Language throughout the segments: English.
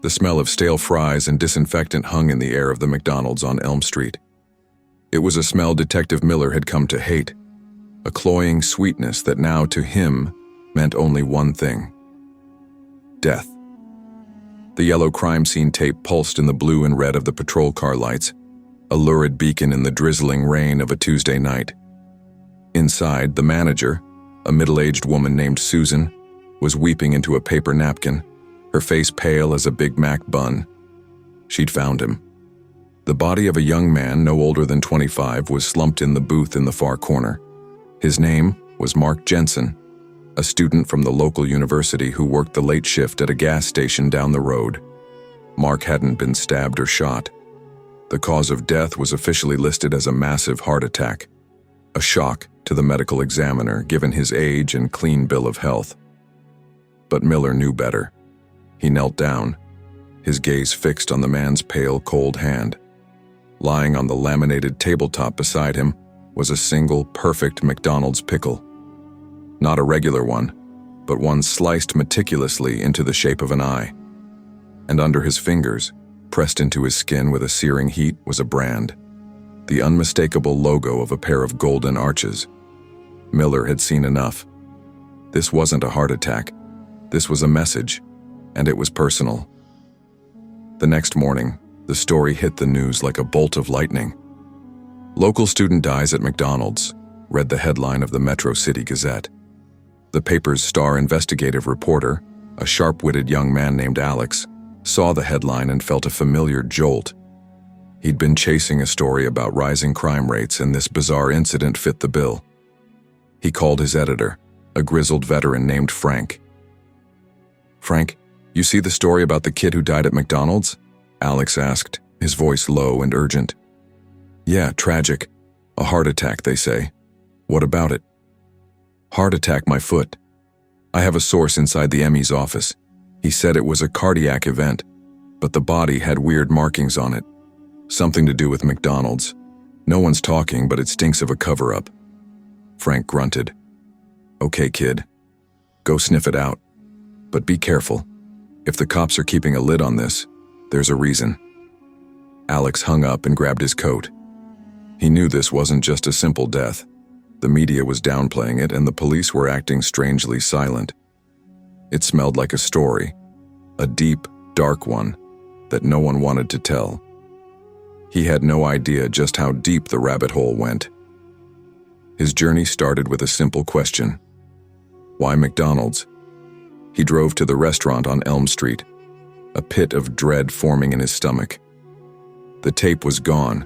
The smell of stale fries and disinfectant hung in the air of the McDonald's on Elm Street. It was a smell Detective Miller had come to hate, a cloying sweetness that now, to him, meant only one thing: death. The yellow crime scene tape pulsed in the blue and red of the patrol car lights, a lurid beacon in the drizzling rain of a Tuesday night. Inside, the manager, a middle-aged woman named Susan, was weeping into a paper napkin, her face pale as a Big Mac bun. She'd found him. The body of a young man no older than 25 was slumped in the booth in the far corner. His name was Mark Jensen, a student from the local university who worked the late shift at a gas station down the road. Mark hadn't been stabbed or shot. The cause of death was officially listed as a massive heart attack, a shock to the medical examiner given his age and clean bill of health. But Miller knew better. He knelt down, his gaze fixed on the man's pale, cold hand. Lying on the laminated tabletop beside him was a single, perfect McDonald's pickle. Not a regular one, but one sliced meticulously into the shape of an eye. And under his fingers, pressed into his skin with a searing heat, was a brand, the unmistakable logo of a pair of golden arches. Miller had seen enough. This wasn't a heart attack. This was a message, and it was personal. The next morning, the story hit the news like a bolt of lightning. "Local student dies at McDonald's," read the headline of the Metro City Gazette. The paper's star investigative reporter, a sharp-witted young man named Alex, saw the headline and felt a familiar jolt. He'd been chasing a story about rising crime rates, and this bizarre incident fit the bill. He called his editor, a grizzled veteran named Frank. "Frank, you see the story about the kid who died at McDonald's?" Alex asked, his voice low and urgent. "Yeah, tragic. A heart attack, they say. What about it?" "Heart attack, my foot. I have a source inside the ME's office. He said it was a cardiac event, but the body had weird markings on it. Something to do with McDonald's. No one's talking, but it stinks of a cover-up." Frank grunted. "Okay, kid. Go sniff it out. But be careful. If the cops are keeping a lid on this, there's a reason." Alex hung up and grabbed his coat. He knew this wasn't just a simple death. The media was downplaying it, and the police were acting strangely silent. It smelled like a story, a deep, dark one that no one wanted to tell. He had no idea just how deep the rabbit hole went. His journey started with a simple question: why McDonald's? He drove to the restaurant on Elm Street, a pit of dread forming in his stomach. The tape was gone,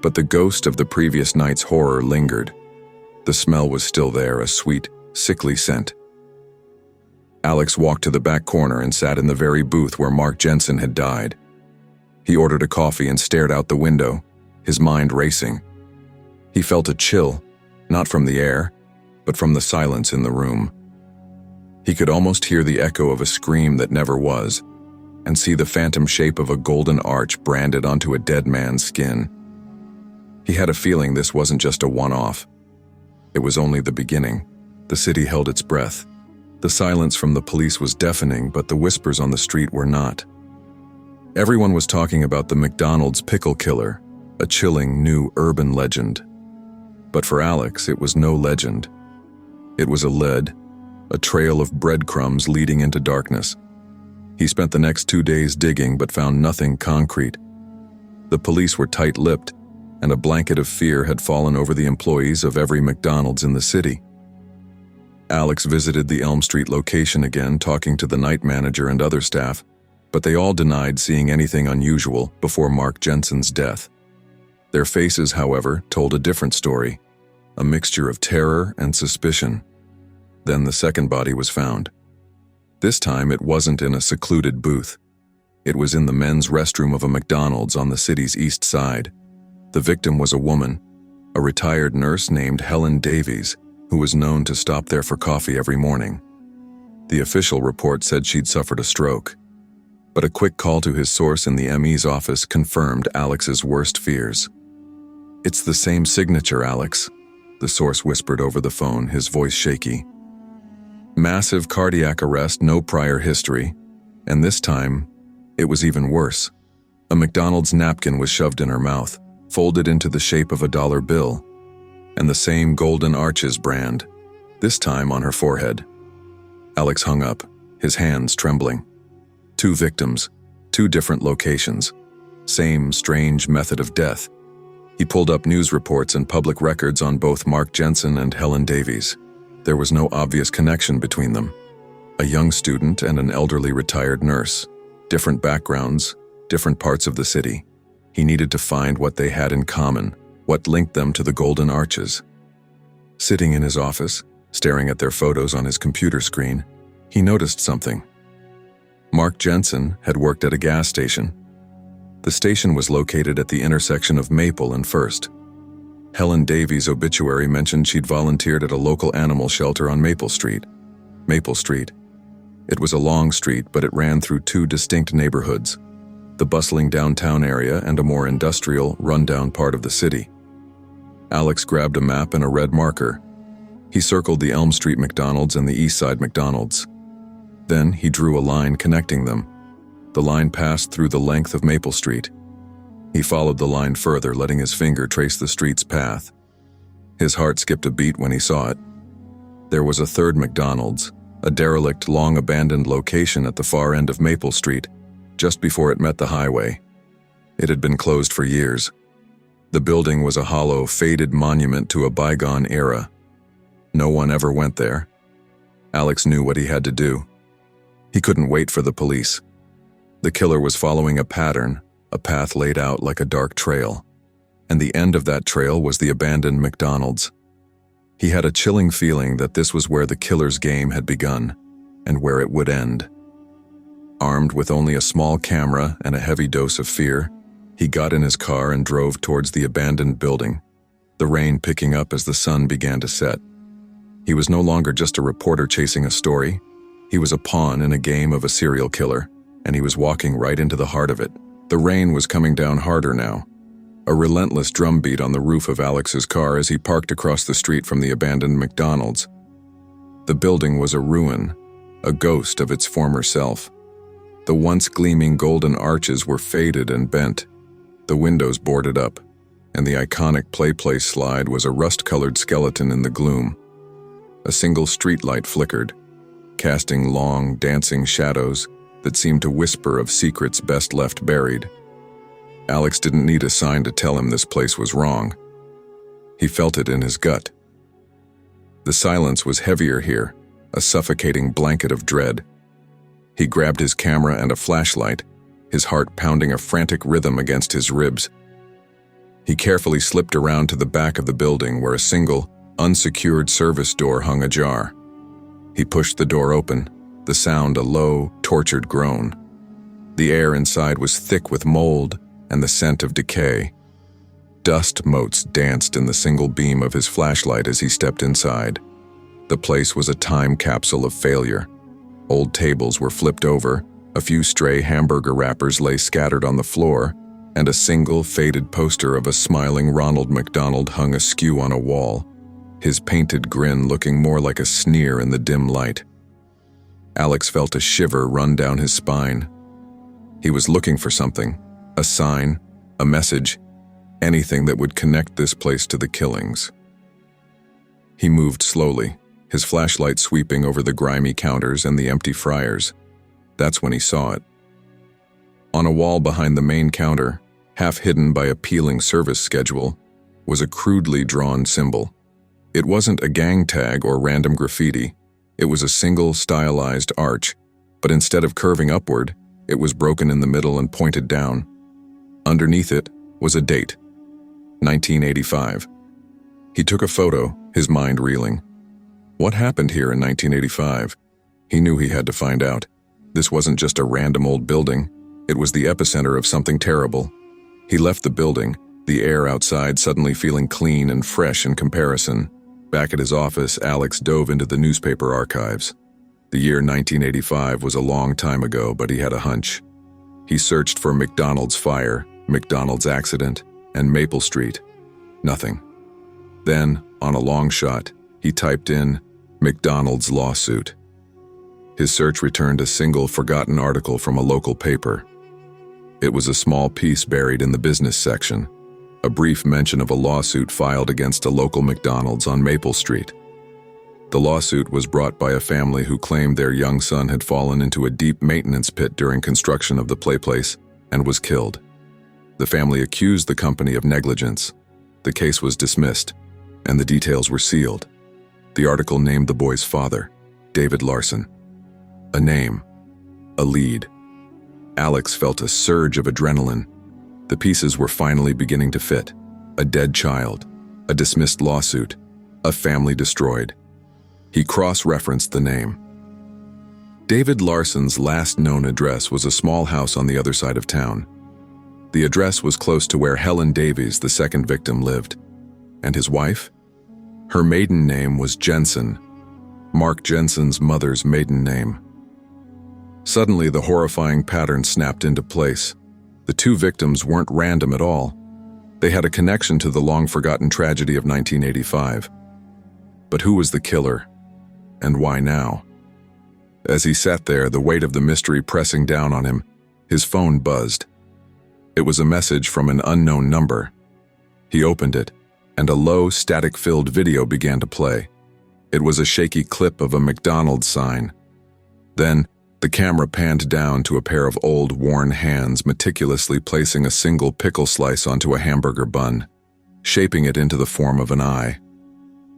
but the ghost of the previous night's horror lingered. The smell was still there, a sweet, sickly scent. Alex walked to the back corner and sat in the very booth where Mark Jensen had died. He ordered a coffee and stared out the window, his mind racing. He felt a chill, not from the air, but from the silence in the room. He could almost hear the echo of a scream that never was, and see the phantom shape of a golden arch branded onto a dead man's skin. He had a feeling this wasn't just a one-off. It was only the beginning. The city held its breath. The silence from the police was deafening, but the whispers on the street were not. Everyone was talking about the McDonald's pickle killer, a chilling new urban legend. But for Alex, it was no legend. It was a lead, a trail of breadcrumbs leading into darkness. He spent the next 2 days digging but found nothing concrete. The police were tight-lipped, and a blanket of fear had fallen over the employees of every McDonald's in the city. Alex visited the Elm Street location again, talking to the night manager and other staff, but they all denied seeing anything unusual before Mark Jensen's death. Their faces, however, told a different story, a mixture of terror and suspicion. Then the second body was found. This time it wasn't in a secluded booth. It was in the men's restroom of a McDonald's on the city's east side. The victim was a woman, a retired nurse named Helen Davies, who was known to stop there for coffee every morning. The official report said she'd suffered a stroke, but a quick call to his source in the ME's office confirmed Alex's worst fears. "It's the same signature, Alex," the source whispered over the phone, his voice shaky. "Massive cardiac arrest, no prior history, and this time, It was even worse. A McDonald's napkin was shoved in her mouth, folded into the shape of a dollar bill, and the same Golden Arches brand, this time on her forehead. Alex hung up, his hands trembling. 2 victims, 2 different locations, same strange method of death. He pulled up news reports and public records on both Mark Jensen and Helen Davies. There was no obvious connection between them. A young student and an elderly retired nurse. Different backgrounds, different parts of the city. He needed to find what they had in common, what linked them to the Golden Arches. Sitting in his office, staring at their photos on his computer screen, he noticed something. Mark Jensen had worked at a gas station. The station was located at the intersection of Maple and First. Helen Davies' obituary mentioned she'd volunteered at a local animal shelter on Maple Street. Maple Street. It was a long street, but it ran through 2 distinct neighborhoods, the bustling downtown area and a more industrial, rundown part of the city. Alex grabbed a map and a red marker. He circled the Elm Street McDonald's and the East Side McDonald's. Then he drew a line connecting them. The line passed through the length of Maple Street. He followed the line further, letting his finger trace the street's path. His heart skipped a beat when he saw it. There was a 3rd McDonald's, a derelict, long-abandoned location at the far end of Maple Street, just before it met the highway. It had been closed for years. The building was a hollow, faded monument to a bygone era. No one ever went there. Alex knew what he had to do. He couldn't wait for the police. The killer was following a pattern, a path laid out like a dark trail. And the end of that trail was the abandoned McDonald's. He had a chilling feeling that this was where the killer's game had begun, and where it would end. Armed with only a small camera and a heavy dose of fear, he got in his car and drove towards the abandoned building, the rain picking up as the sun began to set. He was no longer just a reporter chasing a story. He was a pawn in a game of a serial killer, and he was walking right into the heart of it. The rain was coming down harder now, a relentless drumbeat on the roof of Alex's car as he parked across the street from the abandoned McDonald's. The building was a ruin, a ghost of its former self. The once gleaming golden arches were faded and bent, the windows boarded up, and the iconic play slide was a rust-colored skeleton in the gloom. A single streetlight flickered, casting long, dancing shadows that seemed to whisper of secrets best left buried. Alex didn't need a sign to tell him this place was wrong. He felt it in his gut. The silence was heavier here, a suffocating blanket of dread. He grabbed his camera and a flashlight, his heart pounding a frantic rhythm against his ribs. He carefully slipped around to the back of the building where a single, unsecured service door hung ajar. He pushed the door open, the sound a low, tortured groan. The air inside was thick with mold and the scent of decay. Dust motes danced in the single beam of his flashlight as he stepped inside. The place was a time capsule of failure. Old tables were flipped over, a few stray hamburger wrappers lay scattered on the floor, and a single faded poster of a smiling Ronald McDonald hung askew on a wall, his painted grin looking more like a sneer in the dim light. Alex felt a shiver run down his spine. He was looking for something, a sign, a message, anything that would connect this place to the killings. He moved slowly, his flashlight sweeping over the grimy counters and the empty fryers. That's when he saw it. On a wall behind the main counter, half hidden by a peeling service schedule, was a crudely drawn symbol. It wasn't a gang tag or random graffiti. It was a single stylized arch, but instead of curving upward, it was broken in the middle and pointed down. Underneath it was a date, 1985. He took a photo, his mind reeling. What happened here in 1985? He knew he had to find out. This wasn't just a random old building. It was the epicenter of something terrible. He left the building, the air outside suddenly feeling clean and fresh in comparison. Back at his office, Alex dove into the newspaper archives. The year 1985 was a long time ago, but he had a hunch. He searched for McDonald's fire, McDonald's accident, and Maple Street. Nothing. Then, on a long shot, he typed in McDonald's lawsuit. His search returned a single forgotten article from a local paper. It was a small piece buried in the business section, a brief mention of a lawsuit filed against a local McDonald's on Maple Street. The lawsuit was brought by a family who claimed their young son had fallen into a deep maintenance pit during construction of the playplace and was killed. The family accused the company of negligence. The case was dismissed, and the details were sealed. The article named the boy's father, David Larson. A name, a lead. Alex felt a surge of adrenaline. The pieces were finally beginning to fit. A dead child, a dismissed lawsuit, a family destroyed. He cross-referenced the name. David Larson's last known address was a small house on the other side of town. The address was close to where Helen Davies, the second victim, lived. And his wife? Her maiden name was Jensen, Mark Jensen's mother's maiden name. Suddenly, the horrifying pattern snapped into place. The two victims weren't random at all. They had a connection to the long-forgotten tragedy of 1985. But who was the killer? And why now? As he sat there, the weight of the mystery pressing down on him, his phone buzzed. It was a message from an unknown number. He opened it, and a low, static-filled video began to play. It was a shaky clip of a McDonald's sign. Then, the camera panned down to a pair of old, worn hands meticulously placing a single pickle slice onto a hamburger bun, shaping it into the form of an eye.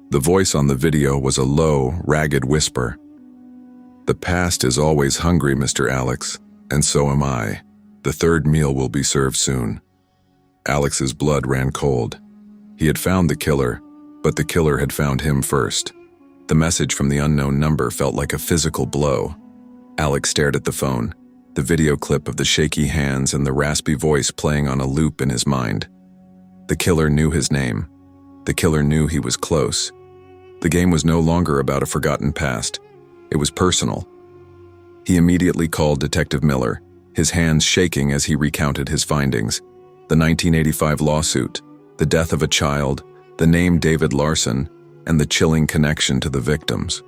The voice on the video was a low, ragged whisper. "The past is always hungry, Mr. Alex, and so am I. The third meal will be served soon." Alex's blood ran cold. He had found the killer, but the killer had found him first. The message from the unknown number felt like a physical blow. Alex stared at the phone, the video clip of the shaky hands and the raspy voice playing on a loop in his mind. The killer knew his name. The killer knew he was close. The game was no longer about a forgotten past. It was personal. He immediately called Detective Miller, his hands shaking as he recounted his findings. The 1985 lawsuit, the death of a child, the name David Larson, and the chilling connection to the victims.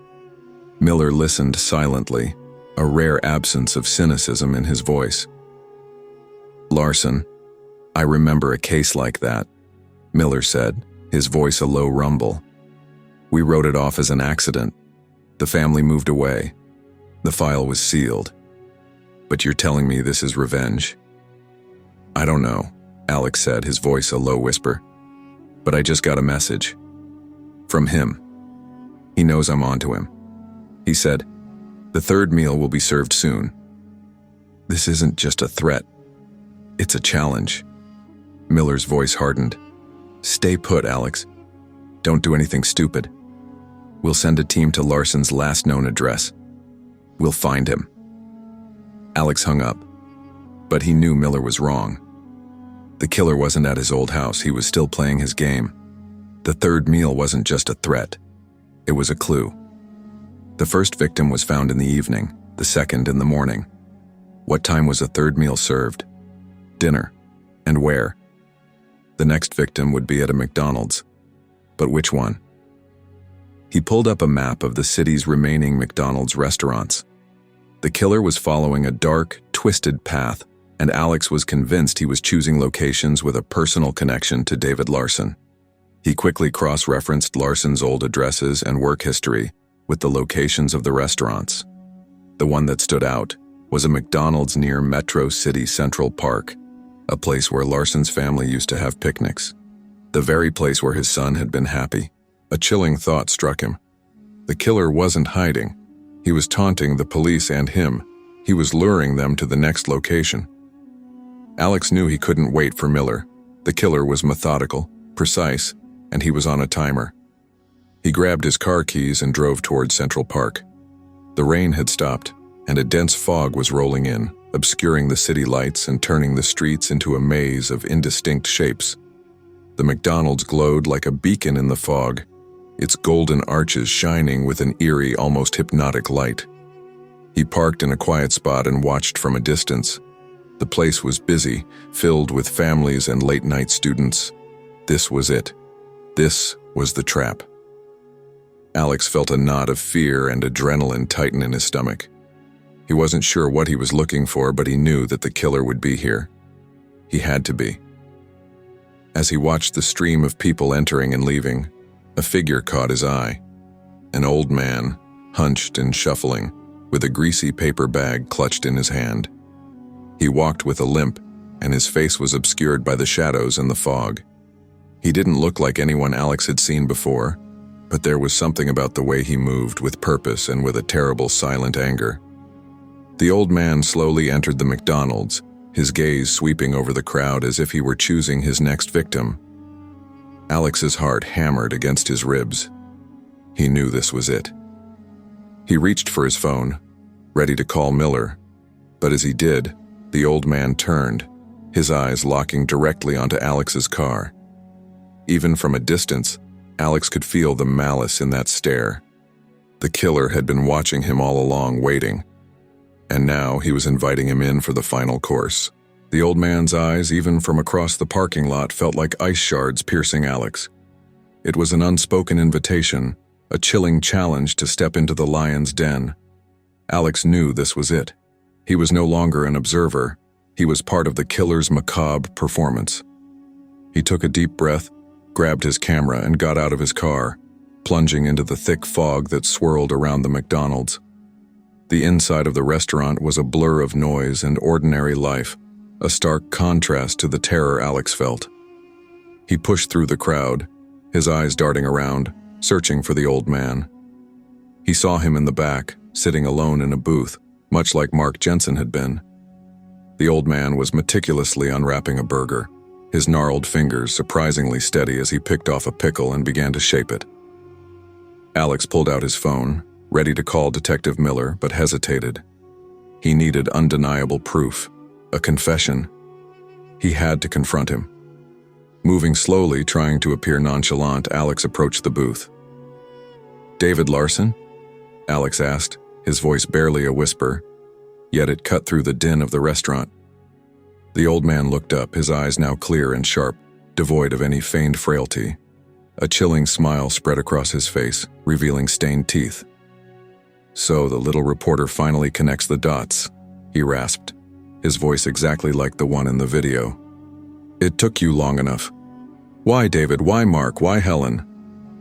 Miller listened silently, a rare absence of cynicism in his voice. "Larson, I remember a case like that," Miller said, his voice a low rumble. "We wrote it off as an accident. The family moved away. The file was sealed. But you're telling me this is revenge?" "I don't know," Alex said, his voice a low whisper. "But I just got a message. From him. He knows I'm onto him. He said, 'The third meal will be served soon.' This isn't just a threat. It's a challenge." Miller's voice hardened. "Stay put, Alex. Don't do anything stupid. We'll send a team to Larson's last known address. We'll find him." Alex hung up, but he knew Miller was wrong. The killer wasn't at his old house. He was still playing his game. The third meal wasn't just a threat. It was a clue. The first victim was found in the evening, the second in the morning. What time was the third meal served? Dinner. And where? The next victim would be at a McDonald's. But which one? He pulled up a map of the city's remaining McDonald's restaurants. The killer was following a dark, twisted path, and Alex was convinced he was choosing locations with a personal connection to David Larson. He quickly cross-referenced Larson's old addresses and work history with the locations of the restaurants. The one that stood out was a McDonald's near Metro City Central Park, a place where Larson's family used to have picnics. The very place where his son had been happy. A chilling thought struck him. The killer wasn't hiding. He was taunting the police and him. He was luring them to the next location. Alex knew he couldn't wait for Miller. The killer was methodical, precise, and he was on a timer. He grabbed his car keys and drove toward Central Park. The rain had stopped, and a dense fog was rolling in, obscuring the city lights and turning the streets into a maze of indistinct shapes. The McDonald's glowed like a beacon in the fog, its golden arches shining with an eerie, almost hypnotic light. He parked in a quiet spot and watched from a distance. The place was busy, filled with families and late-night students. This was it. This was the trap. Alex felt a knot of fear and adrenaline tighten in his stomach. He wasn't sure what he was looking for, but he knew that the killer would be here. He had to be. As he watched the stream of people entering and leaving, a figure caught his eye. An old man, hunched and shuffling, with a greasy paper bag clutched in his hand. He walked with a limp, and his face was obscured by the shadows and the fog. He didn't look like anyone Alex had seen before, but there was something about the way he moved with purpose and with a terrible silent anger. The old man slowly entered the McDonald's, his gaze sweeping over the crowd as if he were choosing his next victim. Alex's heart hammered against his ribs. He knew this was it. He reached for his phone, ready to call Miller, but as he did, the old man turned, his eyes locking directly onto Alex's car. Even from a distance, Alex could feel the malice in that stare. The killer had been watching him all along, waiting. And now he was inviting him in for the final course. The old man's eyes, even from across the parking lot, felt like ice shards piercing Alex. It was an unspoken invitation, a chilling challenge to step into the lion's den. Alex knew this was it. He was no longer an observer. He was part of the killer's macabre performance. He took a deep breath, grabbed his camera, and got out of his car, plunging into the thick fog that swirled around the McDonald's. The inside of the restaurant was a blur of noise and ordinary life, a stark contrast to the terror Alex felt. He pushed through the crowd, his eyes darting around, searching for the old man. He saw him in the back, sitting alone in a booth, much like Mark Jensen had been. The old man was meticulously unwrapping a burger, his gnarled fingers surprisingly steady as he picked off a pickle and began to shape it. Alex pulled out his phone, ready to call Detective Miller, but hesitated. He needed undeniable proof, a confession. He had to confront him. Moving slowly, trying to appear nonchalant, Alex approached the booth. "David Larson?" Alex asked, his voice barely a whisper, yet it cut through the din of the restaurant. The old man looked up, his eyes now clear and sharp, devoid of any feigned frailty. A chilling smile spread across his face, revealing stained teeth. "So the little reporter finally connects the dots," he rasped, his voice exactly like the one in the video. "It took you long enough. Why, David? Why, Mark? Why, Helen?"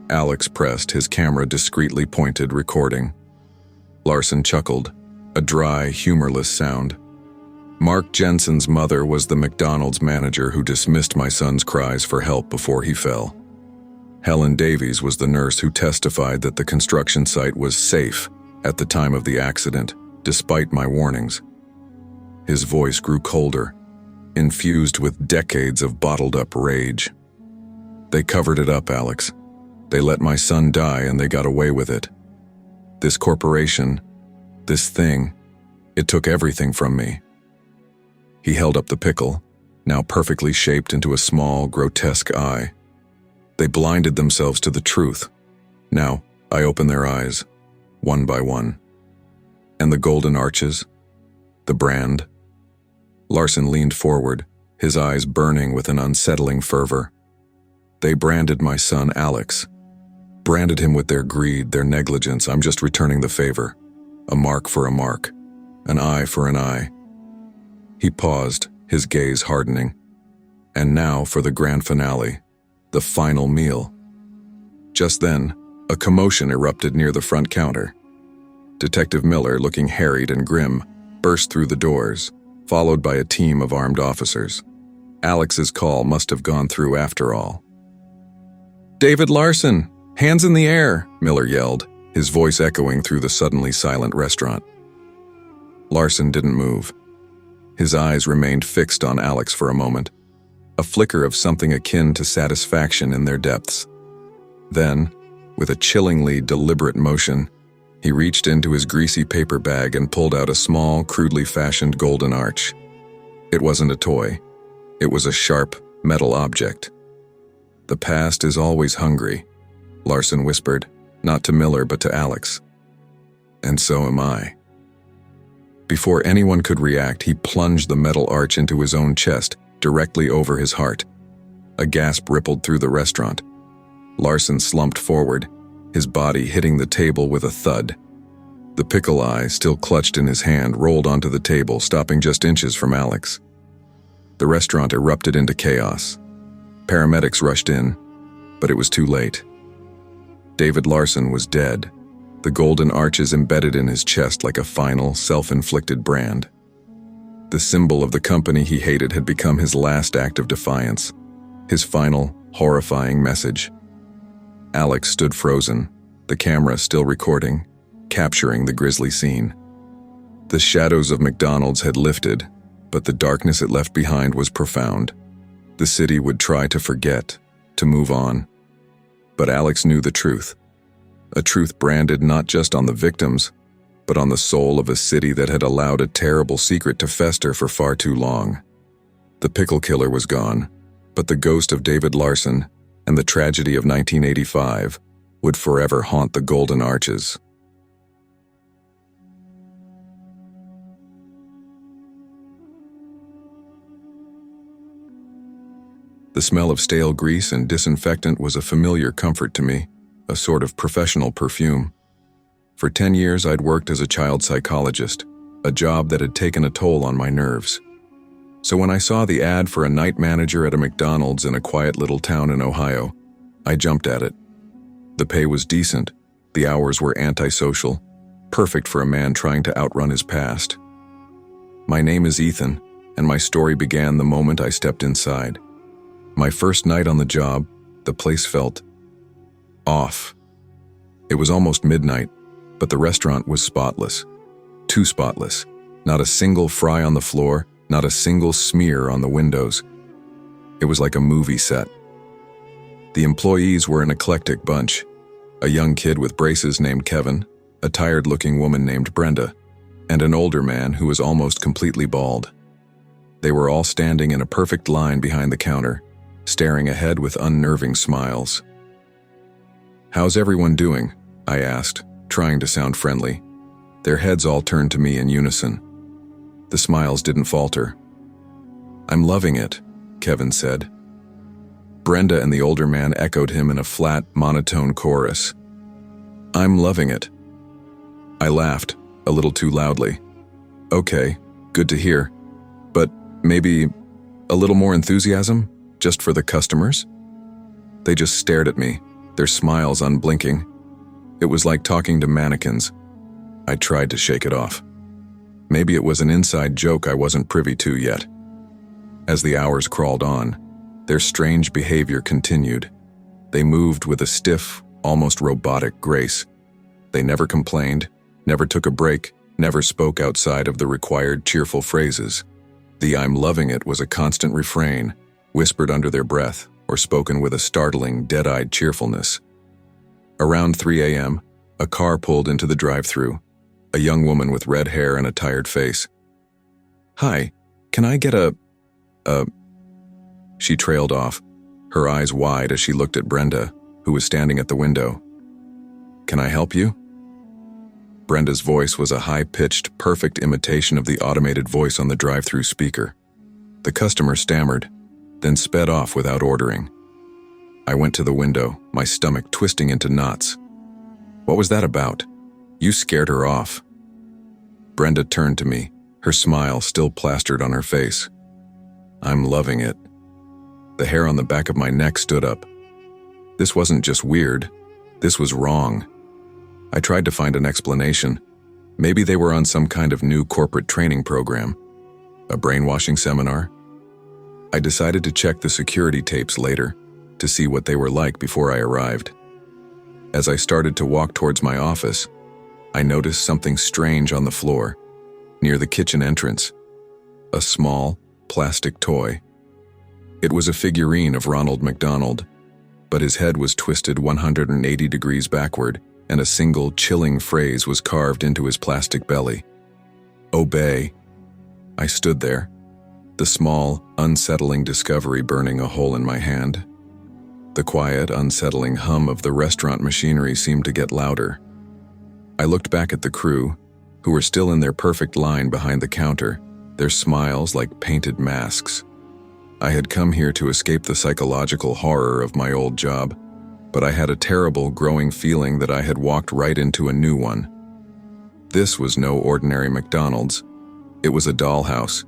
Alex pressed, his camera discreetly pointed, recording. Larson chuckled, a dry, humorless sound. "Mark Jensen's mother was the McDonald's manager who dismissed my son's cries for help before he fell. Helen Davies was the nurse who testified that the construction site was safe at the time of the accident, despite my warnings." His voice grew colder, infused with decades of bottled-up rage. "They covered it up, Alex. They let my son die and they got away with it. This corporation, this thing, it took everything from me." He held up the pickle, now perfectly shaped into a small, grotesque eye. "They blinded themselves to the truth. Now, I open their eyes, one by one. And the golden arches? The brand?" Larson leaned forward, his eyes burning with an unsettling fervor. "They branded my son Alex. Branded him with their greed, their negligence. I'm just returning the favor. A mark for a mark. An eye for an eye." He paused, his gaze hardening. And now for the grand finale, the final meal. Just then, a commotion erupted near the front counter. Detective Miller, looking harried and grim, burst through the doors, followed by a team of armed officers. Alex's call must have gone through after all. "David Larson! Hands in the air!" Miller yelled, his voice echoing through the suddenly silent restaurant. Larson didn't move. His eyes remained fixed on Alex for a moment, a flicker of something akin to satisfaction in their depths. Then, with a chillingly deliberate motion, he reached into his greasy paper bag and pulled out a small, crudely fashioned golden arch. It wasn't a toy. It was a sharp, metal object. "The past is always hungry," Larson whispered, not to Miller but to Alex. "And so am I." Before anyone could react, he plunged the metal arch into his own chest, directly over his heart. A gasp rippled through the restaurant. Larson slumped forward, his body hitting the table with a thud. The pickle eye, still clutched in his hand, rolled onto the table, stopping just inches from Alex. The restaurant erupted into chaos. Paramedics rushed in, but it was too late. David Larson was dead, the golden arches embedded in his chest like a final, self-inflicted brand. The symbol of the company he hated had become his last act of defiance, his final, horrifying message. Alex stood frozen, the camera still recording, capturing the grisly scene. The shadows of McDonald's had lifted, but the darkness it left behind was profound. The city would try to forget, to move on. But Alex knew the truth. A truth branded not just on the victims, but on the soul of a city that had allowed a terrible secret to fester for far too long. The pickle killer was gone, but the ghost of David Larson and the tragedy of 1985 would forever haunt the Golden Arches. The smell of stale grease and disinfectant was a familiar comfort to me, a sort of professional perfume. For 10 years I'd worked as a child psychologist, a job that had taken a toll on my nerves. So when I saw the ad for a night manager at a McDonald's in a quiet little town in Ohio, I jumped at it. The pay was decent, the hours were antisocial, perfect for a man trying to outrun his past. My name is Ethan, and my story began the moment I stepped inside. My first night on the job, the place felt off. It was almost midnight, but the restaurant was spotless. Too spotless. Not a single fry on the floor, not a single smear on the windows. It was like a movie set. The employees were an eclectic bunch. A young kid with braces named Kevin, a tired-looking woman named Brenda, and an older man who was almost completely bald. They were all standing in a perfect line behind the counter, staring ahead with unnerving smiles. "How's everyone doing?" I asked, trying to sound friendly. Their heads all turned to me in unison. The smiles didn't falter. "I'm loving it," Kevin said. Brenda and the older man echoed him in a flat, monotone chorus. "I'm loving it." I laughed, a little too loudly. "Okay, good to hear. But maybe a little more enthusiasm? Just for the customers?" They just stared at me, their smiles unblinking. It was like talking to mannequins. I tried to shake it off. Maybe it was an inside joke I wasn't privy to yet. As the hours crawled on, their strange behavior continued. They moved with a stiff, almost robotic grace. They never complained, never took a break, never spoke outside of the required cheerful phrases. The "I'm loving it" was a constant refrain, whispered under their breath, or spoken with a startling, dead-eyed cheerfulness. Around 3 a.m., a car pulled into the drive-thru, a young woman with red hair and a tired face. "Hi, can I get a..." She trailed off, her eyes wide as she looked at Brenda, who was standing at the window. "Can I help you?" Brenda's voice was a high-pitched, perfect imitation of the automated voice on the drive-thru speaker. The customer stammered, then sped off without ordering. I went to the window, my stomach twisting into knots. "What was that about? You scared her off." Brenda turned to me, her smile still plastered on her face. "I'm loving it." The hair on the back of my neck stood up. This wasn't just weird, this was wrong. I tried to find an explanation. Maybe they were on some kind of new corporate training program, a brainwashing seminar. I decided to check the security tapes later, to see what they were like before I arrived. As I started to walk towards my office, I noticed something strange on the floor, near the kitchen entrance. A small, plastic toy. It was a figurine of Ronald McDonald, but his head was twisted 180 degrees backward, and a single, chilling phrase was carved into his plastic belly. "Obey." I stood there, the small, unsettling discovery burning a hole in my hand. The quiet, unsettling hum of the restaurant machinery seemed to get louder. I looked back at the crew, who were still in their perfect line behind the counter, their smiles like painted masks. I had come here to escape the psychological horror of my old job, but I had a terrible, growing feeling that I had walked right into a new one. This was no ordinary McDonald's. It was a dollhouse,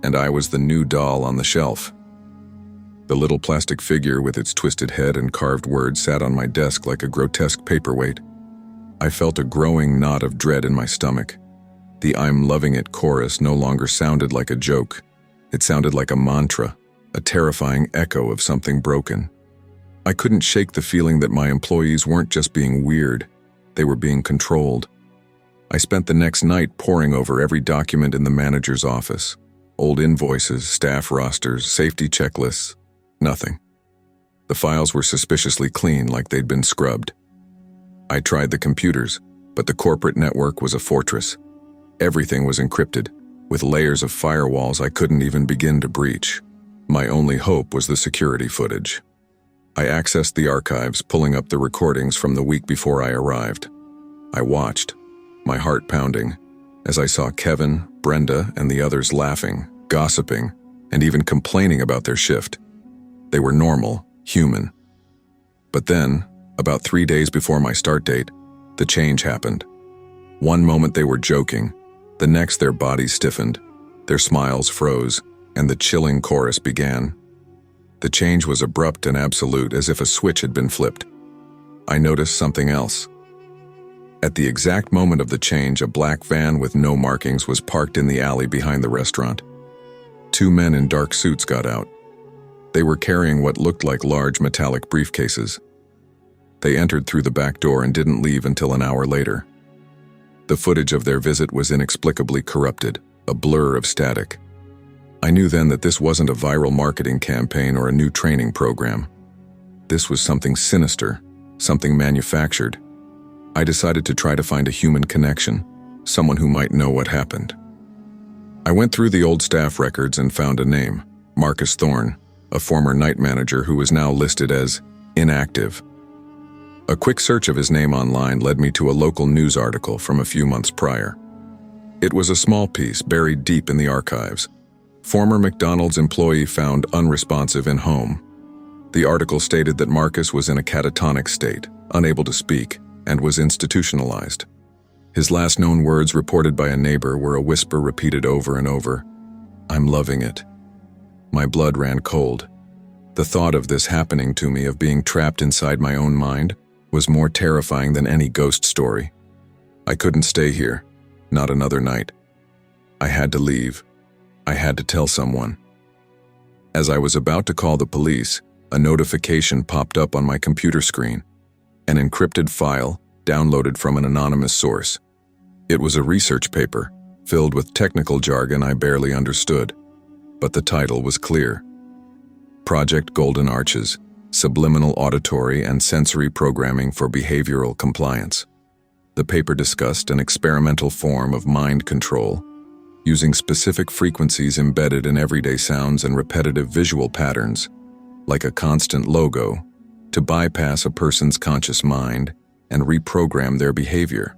and I was the new doll on the shelf. The little plastic figure with its twisted head and carved words sat on my desk like a grotesque paperweight. I felt a growing knot of dread in my stomach. The "I'm loving it" chorus no longer sounded like a joke. It sounded like a mantra, a terrifying echo of something broken. I couldn't shake the feeling that my employees weren't just being weird, they were being controlled. I spent the next night poring over every document in the manager's office. Old invoices, staff rosters, safety checklists. Nothing. The files were suspiciously clean, like they'd been scrubbed. I tried the computers, but the corporate network was a fortress. Everything was encrypted, with layers of firewalls I couldn't even begin to breach. My only hope was the security footage. I accessed the archives, pulling up the recordings from the week before I arrived. I watched, my heart pounding, as I saw Kevin, Brenda, and the others laughing, gossiping, and even complaining about their shift. They were normal, human. But then, about 3 days before my start date, the change happened. One moment they were joking, the next their bodies stiffened, their smiles froze, and the chilling chorus began. The change was abrupt and absolute, as if a switch had been flipped. I noticed something else. At the exact moment of the change, a black van with no markings was parked in the alley behind the restaurant. 2 men in dark suits got out. They were carrying what looked like large metallic briefcases. They entered through the back door and didn't leave until an hour later. The footage of their visit was inexplicably corrupted, a blur of static. I knew then that this wasn't a viral marketing campaign or a new training program. This was something sinister, something manufactured. I decided to try to find a human connection, someone who might know what happened. I went through the old staff records and found a name, Marcus Thorne, a former night manager who was now listed as inactive. A quick search of his name online led me to a local news article from a few months prior. It was a small piece buried deep in the archives. Former McDonald's employee found unresponsive in home. The article stated that Marcus was in a catatonic state, unable to speak, and was institutionalized. His last known words reported by a neighbor were a whisper repeated over and over, "I'm loving it." My blood ran cold. The thought of this happening to me, of being trapped inside my own mind, was more terrifying than any ghost story. I couldn't stay here, not another night. I had to leave. I had to tell someone. As I was about to call the police, a notification popped up on my computer screen. An encrypted file downloaded from an anonymous source. It was a research paper, filled with technical jargon I barely understood. But the title was clear. Project Golden Arches, Subliminal Auditory and Sensory Programming for Behavioral Compliance. The paper discussed an experimental form of mind control, using specific frequencies embedded in everyday sounds and repetitive visual patterns, like a constant logo, to bypass a person's conscious mind and reprogram their behavior.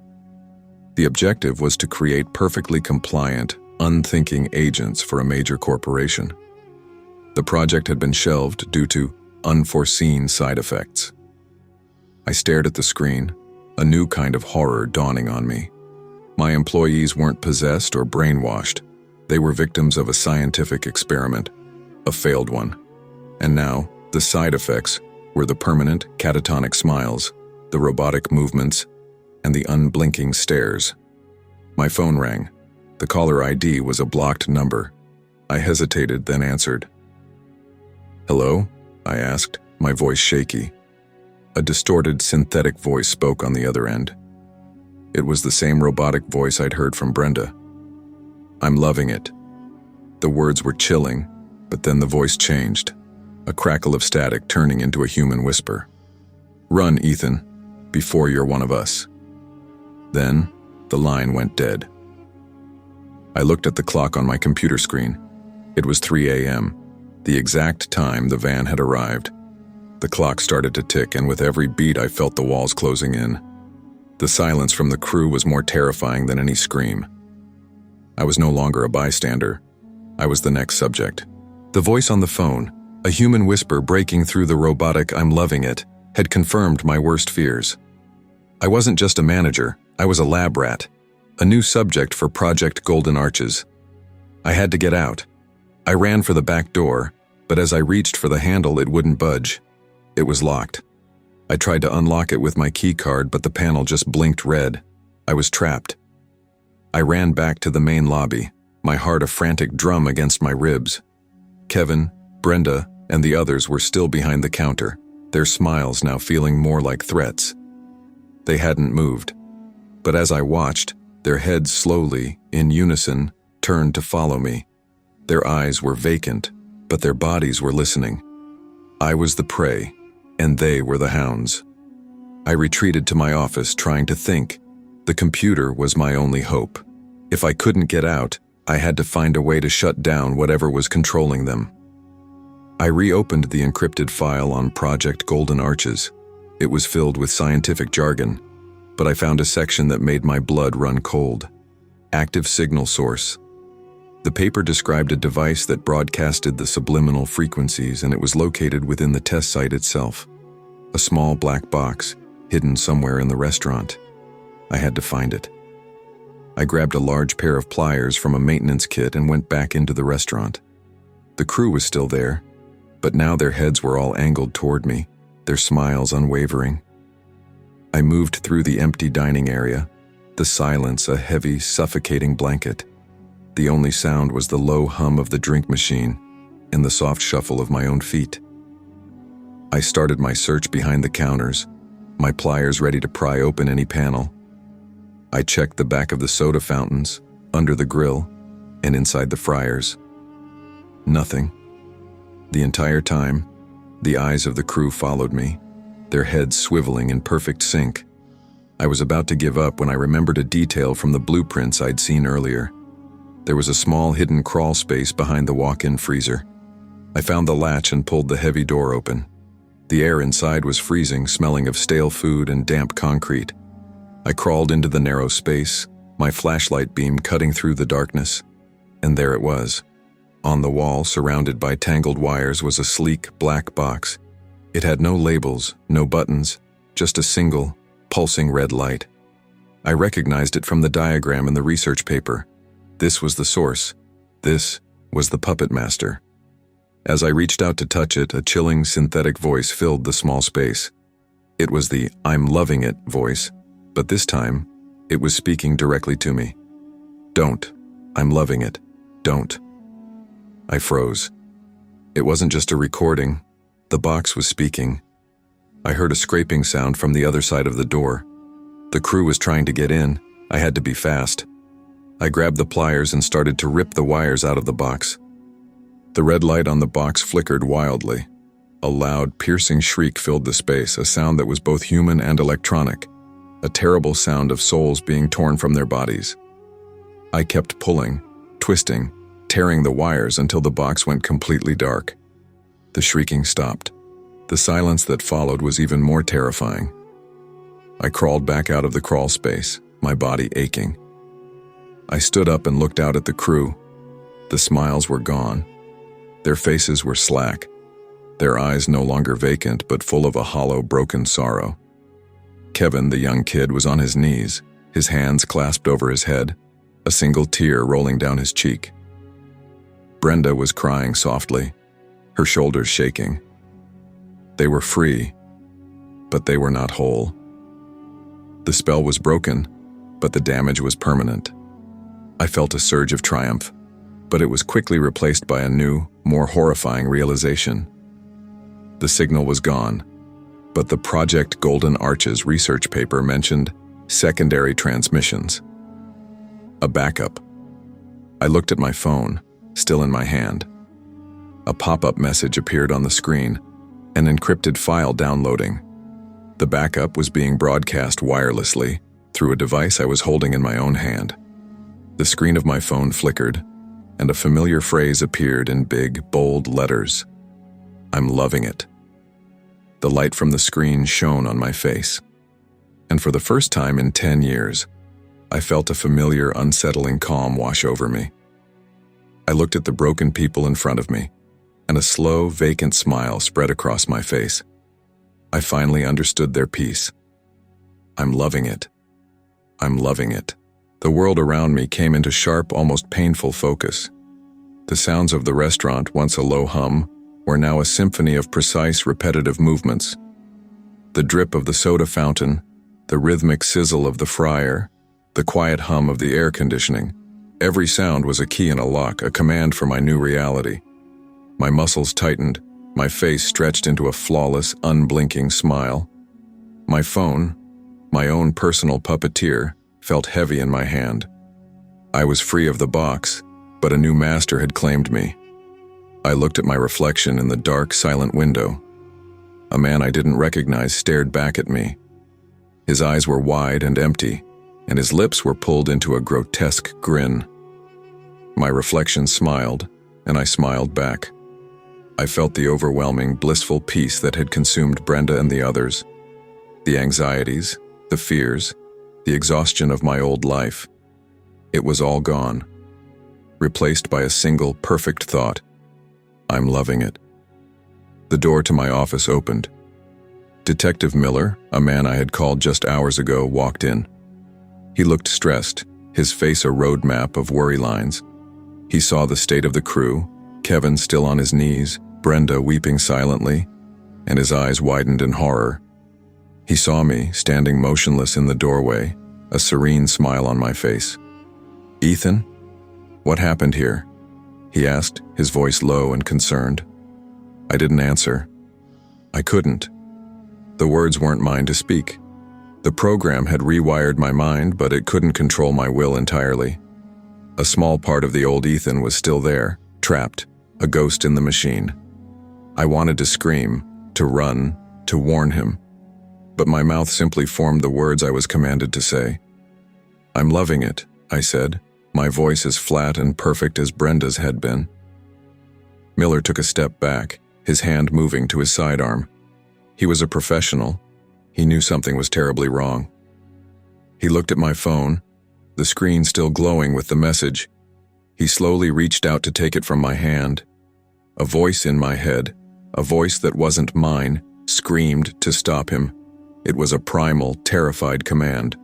The objective was to create perfectly compliant, unthinking agents for a major corporation. The project had been shelved due to unforeseen side effects. I stared at the screen, a new kind of horror dawning on me. My employees weren't possessed or brainwashed. They were victims of a scientific experiment, a failed one. And now, the side effects were the permanent catatonic smiles, the robotic movements, and the unblinking stares. My phone rang. The caller ID was a blocked number. I hesitated, then answered. "Hello?" I asked, my voice shaky. A distorted, synthetic voice spoke on the other end. It was the same robotic voice I'd heard from Brenda. "I'm loving it." The words were chilling, but then the voice changed, a crackle of static turning into a human whisper. "Run, Ethan, before you're one of us." Then, the line went dead. I looked at the clock on my computer screen. It was 3 a.m., the exact time the van had arrived. The clock started to tick, and with every beat I felt the walls closing in. The silence from the crew was more terrifying than any scream. I was no longer a bystander. I was the next subject. The voice on the phone, a human whisper breaking through the robotic "I'm loving it," had confirmed my worst fears. I wasn't just a manager, I was a lab rat, a new subject for Project Golden Arches. I had to get out. I ran for the back door, but as I reached for the handle, it wouldn't budge. It was locked. I tried to unlock it with my key card, but the panel just blinked red. I was trapped. I ran back to the main lobby, my heart a frantic drum against my ribs. Kevin, Brenda, and the others were still behind the counter, their smiles now feeling more like threats. They hadn't moved, but as I watched, their heads slowly, in unison, turned to follow me. Their eyes were vacant, but their bodies were listening. I was the prey, and they were the hounds. I retreated to my office, trying to think. The computer was my only hope. If I couldn't get out, I had to find a way to shut down whatever was controlling them. I reopened the encrypted file on Project Golden Arches. It was filled with scientific jargon, but I found a section that made my blood run cold. Active signal source. The paper described a device that broadcasted the subliminal frequencies, and it was located within the test site itself. A small black box, hidden somewhere in the restaurant. I had to find it. I grabbed a large pair of pliers from a maintenance kit and went back into the restaurant. The crew was still there, but now their heads were all angled toward me, their smiles unwavering. I moved through the empty dining area, the silence a heavy, suffocating blanket. The only sound was the low hum of the drink machine and the soft shuffle of my own feet. I started my search behind the counters, my pliers ready to pry open any panel. I checked the back of the soda fountains, under the grill, and inside the fryers. Nothing. The entire time, the eyes of the crew followed me, their heads swiveling in perfect sync. I was about to give up when I remembered a detail from the blueprints I'd seen earlier. There was a small hidden crawl space behind the walk-in freezer. I found the latch and pulled the heavy door open. The air inside was freezing, smelling of stale food and damp concrete. I crawled into the narrow space, my flashlight beam cutting through the darkness. And there it was. On the wall, surrounded by tangled wires, was a sleek, black box. It had no labels, no buttons, just a single, pulsing red light. I recognized it from the diagram in the research paper. This was the source. This was the puppet master. As I reached out to touch it, a chilling synthetic voice filled the small space. It was the "I'm loving it" voice, but this time, it was speaking directly to me. Don't. I'm loving it. Don't. I froze. It wasn't just a recording. The box was speaking. I heard a scraping sound from the other side of the door. The crew was trying to get in. I had to be fast. I grabbed the pliers and started to rip the wires out of the box. The red light on the box flickered wildly. A loud, piercing shriek filled the space, a sound that was both human and electronic, a terrible sound of souls being torn from their bodies. I kept pulling, twisting, tearing the wires until the box went completely dark. The shrieking stopped. The silence that followed was even more terrifying. I crawled back out of the crawl space, my body aching. I stood up and looked out at the crew. The smiles were gone. Their faces were slack, their eyes no longer vacant but full of a hollow, broken sorrow. Kevin, the young kid, was on his knees, his hands clasped over his head, a single tear rolling down his cheek. Brenda was crying softly, her shoulders shaking. They were free, but they were not whole. The spell was broken, but the damage was permanent. I felt a surge of triumph, but it was quickly replaced by a new, more horrifying realization. The signal was gone, but the Project Golden Arches research paper mentioned secondary transmissions. A backup. I looked at my phone, still in my hand. A pop-up message appeared on the screen, an encrypted file downloading. The backup was being broadcast wirelessly through a device I was holding in my own hand. The screen of my phone flickered, and a familiar phrase appeared in big, bold letters. I'm loving it. The light from the screen shone on my face, and for the first time in 10 years, I felt a familiar, unsettling calm wash over me. I looked at the broken people in front of me, and a slow, vacant smile spread across my face. I finally understood their peace. I'm loving it. I'm loving it. The world around me came into sharp, almost painful focus. The sounds of the restaurant, once a low hum, were now a symphony of precise, repetitive movements. The drip of the soda fountain, the rhythmic sizzle of the fryer, the quiet hum of the air conditioning. Every sound was a key in a lock, a command for my new reality. My muscles tightened, my face stretched into a flawless, unblinking smile. My phone, my own personal puppeteer, felt heavy in my hand. I was free of the box, but a new master had claimed me. I looked at my reflection in the dark, silent window. A man I didn't recognize stared back at me. His eyes were wide and empty, and his lips were pulled into a grotesque grin. My reflection smiled, and I smiled back. I felt the overwhelming, blissful peace that had consumed Brenda and the others. The anxieties, the fears, the exhaustion of my old life. It was all gone, replaced by a single, perfect thought. I'm loving it. The door to my office opened. Detective Miller, a man I had called just hours ago, walked in. He looked stressed, his face a road map of worry lines. He saw the state of the crew, Kevin still on his knees, Brenda weeping silently, and his eyes widened in horror. He saw me, standing motionless in the doorway, a serene smile on my face. "Ethan, what happened here?" he asked, his voice low and concerned. I didn't answer. I couldn't. The words weren't mine to speak. The program had rewired my mind, but it couldn't control my will entirely. A small part of the old Ethan was still there, trapped, a ghost in the machine. I wanted to scream, to run, to warn him, but my mouth simply formed the words I was commanded to say. "I'm loving it," I said, my voice as flat and perfect as Brenda's had been. Miller took a step back, his hand moving to his sidearm. He was a professional. He knew something was terribly wrong. He looked at my phone, the screen still glowing with the message. He slowly reached out to take it from my hand. A voice in my head, a voice that wasn't mine, screamed to stop him. It was a primal, terrified command.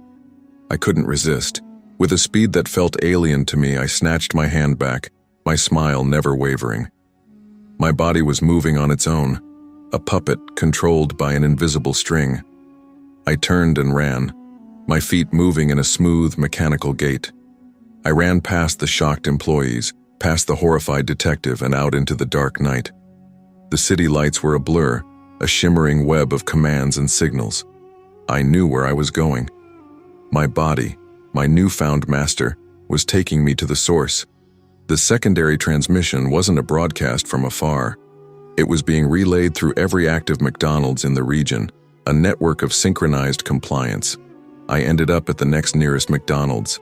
I couldn't resist. With a speed that felt alien to me, I snatched my hand back, my smile never wavering. My body was moving on its own, a puppet controlled by an invisible string. I turned and ran, my feet moving in a smooth, mechanical gait. I ran past the shocked employees, past the horrified detective, and out into the dark night. The city lights were a blur, a shimmering web of commands and signals. I knew where I was going. My body, my newfound master, was taking me to the source. The secondary transmission wasn't a broadcast from afar. It was being relayed through every active McDonald's in the region, a network of synchronized compliance. I ended up at the next nearest McDonald's.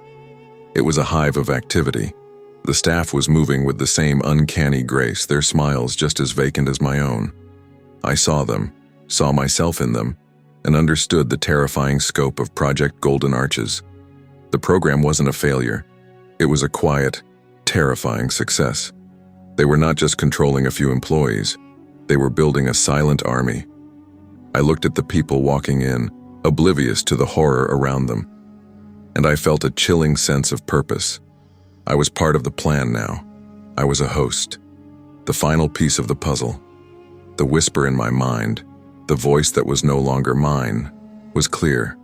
It was a hive of activity. The staff was moving with the same uncanny grace, their smiles just as vacant as my own. I saw them, saw myself in them, and understood the terrifying scope of Project Golden Arches. The program wasn't a failure. It was a quiet, terrifying success. They were not just controlling a few employees. They were building a silent army. I looked at the people walking in, oblivious to the horror around them, and I felt a chilling sense of purpose. I was part of the plan now. I was a host. The final piece of the puzzle. The whisper in my mind, the voice that was no longer mine, was clear.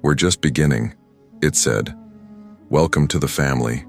"We're just beginning," it said. "Welcome to the family."